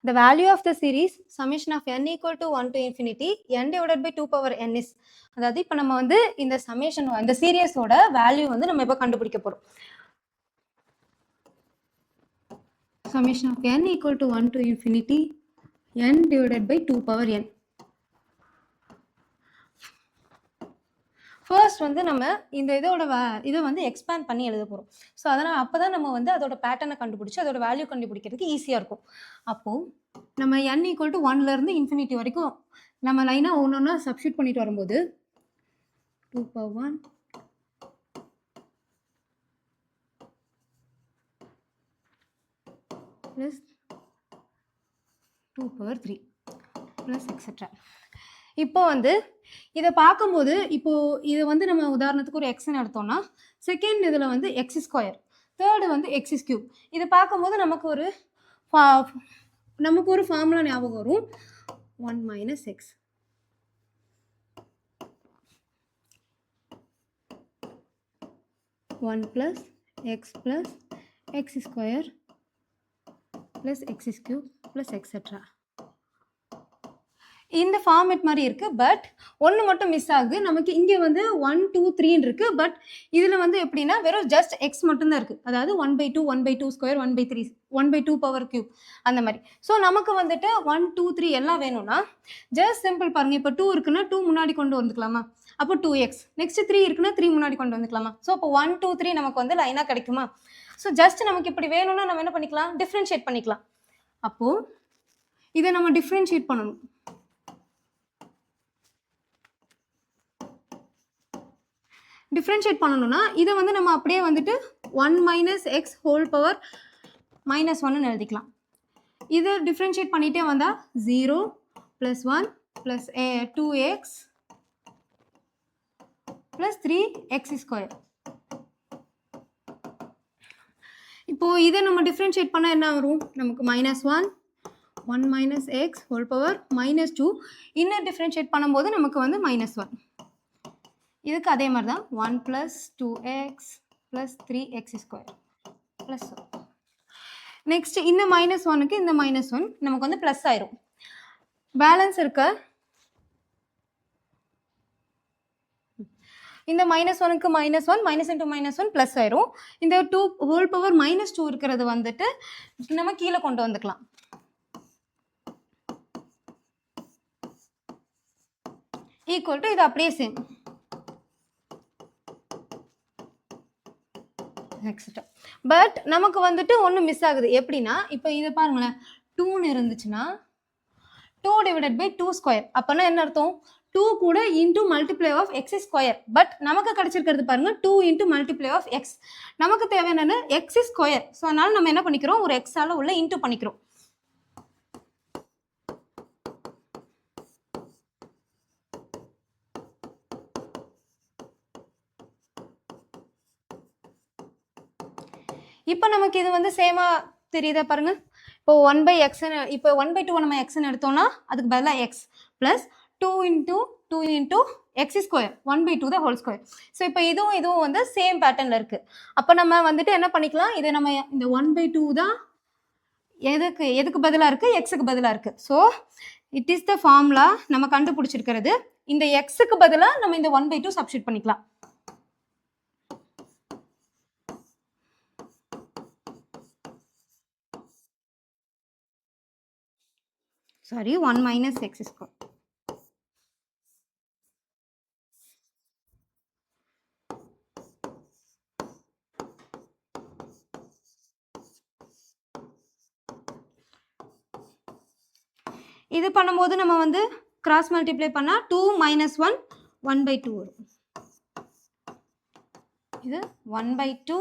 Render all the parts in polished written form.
the value of the series summation of n equal to 1 to infinity n divided by 2 power n is, அதாவது இப்போ நம்ம வந்து இந்த summation இந்த சீரியஸோட value வந்து நம்ம இப்போ கண்டுபிடிக்க போறோம். summation of n equal to 1 to infinity n divided by 2 power n. First வந்து நம்ம இந்த இதை வந்து எக்ஸ்பேண்ட் பண்ணி எழுத போகிறோம். ஸோ அதனால் அப்போ தான் நம்ம வந்து அதோட பேட்டர்னை கண்டுபிடிச்சி அதோட வேல்யூ கண்டுபிடிக்கிறதுக்கு ஈஸியாக இருக்கும். அப்போது நம்ம n ஈக்குவல் டு 1லேருந்து இன்ஃபினிட்டி வரைக்கும் நம்ம லைனாக ஒன்று ஒன்றா சப்ஸ்டியூட் பண்ணிட்டு வரும்போது 2 power 1 plus 2 power 3 plus etcetera. இப்போ வந்து இதை பார்க்கும்போது இப்போ இதை வந்து நம்ம உதாரணத்துக்கு ஒரு எக்ஸ்ன்னு எடுத்தோம்னா செகண்ட் இதில் வந்து எக்ஸ் ஸ்கொயர், தேர்டு வந்து எக்ஸ் கியூப். இதை பார்க்கும்போது நமக்கு ஒரு ஃபார்முலா ஞாபகம் வரும், 1 minus X. One plus X plus X square plus X cube plus etcetera. இந்த ஃபார்மேட் மாதிரி இருக்குது. பட் ஒன்று மட்டும் மிஸ் ஆகுது நமக்கு. இங்கே வந்து 1 2 3 இருக்குது. பட் இதில் வந்து எப்படின்னா வெறும் ஜஸ்ட் எக்ஸ் மட்டும்தான் இருக்குது. அதாவது 1/2 1/2 ஸ்கொயர் 1/3 1/2 பவர் கியூப் அந்த மாதிரி. ஸோ நமக்கு வந்துட்டு 1 2 3 எல்லாம் வேணும்னா ஜஸ்ட் சிம்பிள் பாருங்கள். இப்போ 2 இருக்குன்னா 2 முன்னாடி கொண்டு வந்துக்கலாமா? அப்போ 2x. நெக்ஸ்ட் 3 இருக்குன்னா 3 முன்னாடி கொண்டு வந்துக்கலாமா? ஸோ அப்போ 1 2 3 நமக்கு வந்து லைனாக கிடைக்குமா? ஸோ ஜஸ்ட் நமக்கு இப்படி வேணும்னா நம்ம என்ன பண்ணிக்கலாம், டிஃப்ரென்ஷியேட் பண்ணிக்கலாம். அப்போது இதை நம்ம டிஃப்ரென்ஷியேட் பண்ணணும். டிஃப்ரென்ஷியேட் பண்ணணும்னா இதை வந்து நம்ம அப்படியே வந்துட்டு 1 minus x whole power minus 1ன்னு எழுதிக்கலாம். இதை டிஃப்ரென்ஷியேட் பண்ணிகிட்டே வந்தால் 0 plus 1 plus 2x plus 3x square. இப்போது இதை நம்ம டிஃப்ரென்ஷியேட் பண்ணால் என்ன வரும், நமக்கு -1 மைனஸ் எக்ஸ் ஹோல் பவர் -2. இன்னும் டிஃப்ரென்ஷியேட் பண்ணும்போது நமக்கு வந்து -1. இதுக்கு அதே மாதிரி தான் 1 plus 2x plus 3x square plus. Next இந்த -1க்கு இந்த -1 நமக்கு வந்து ப்ளஸ் ஆயிரும். பேலன்ஸ் இருக்க இந்த -1க்கு -1 மைனஸ் இன்ட்டு -1 ப்ளஸ் ஆயிரும். இந்த 2 ஹோல் பவர் -2 இருக்கிறது வந்துட்டு நம்ம கீழே கொண்டு வந்துக்கலாம். ஈக்குவல் டு இது அப்படியே சேம் எக்ஸெட்ரா. பட் நமக்கு வந்துட்டு ஒன்று மிஸ் ஆகுது. எப்படின்னா இப்போ இதை பாருங்களேன், 2ன்னு இருந்துச்சுன்னா 2 டிவைடட் பை 2 ஸ்கொயர். அப்போனா என்ன அர்த்தம், 2 கூட into multiply of x square. But நமக்கு கிடைச்சிருக்கிறது பாருங்க 2 இன்டூ மல்டிப்ளை ஆஃப் எக்ஸ். நமக்கு தேவையான எக்ஸ் ஸ்கொயர். ஸோ அதனால நம்ம என்ன பண்ணிக்கிறோம், ஒரு எக்ஸால உள்ள இன்டூ பண்ணிக்கிறோம். இப்போ நமக்கு இது வந்து சேமா தெரியுதா பாருங்க. இப்போ 1/x, இப்போ 1/2 நம்ம எக்ஸ்ன்னு எடுத்தோம்னா அதுக்கு பதிலாக X plus 2 into X square 1/2 தான் ஹோல் ஸ்கொயர். ஸோ இப்போ இதுவும் வந்து சேம் பேட்டர்னில் இருக்குது. அப்போ நம்ம வந்துட்டு என்ன பண்ணிக்கலாம், இதை நம்ம இந்த 1/2 தான் எதுக்கு பதிலாக இருக்குது, எக்ஸுக்கு பதிலாக இருக்குது. So it is the formula நம்ம கண்டுபிடிச்சிருக்கிறது. இந்த எக்ஸுக்கு பதிலாக நம்ம இந்த 1/2 சப்ஸ்டியூட் பண்ணிக்கலாம். Sorry 1 minus X square. இது பண்ணும்போது நம்ம வந்து கிராஸ் மல்டிப்ளை பண்ணால் 2 மைனஸ் 1 1/2 வரும். இது 1/2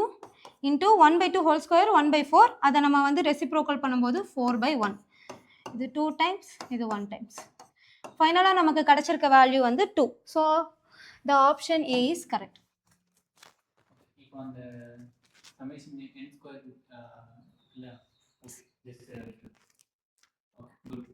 இன்டூ 1/2 ஹோல் ஸ்கொயர் 1/4. அதை நம்ம வந்து ரெசிப்ரோக்கல் பண்ணும்போது 4/1. இது 2 டைம்ஸ், இது 1 டைம்ஸ். ஃபைனலாக நமக்கு கிடைச்சிருக்க வேல்யூ வந்து 2. So the option A is correct. இப்போ அந்த சமேஷன் n ஸ்கொயர் இல்ல, ஓகே, குட்.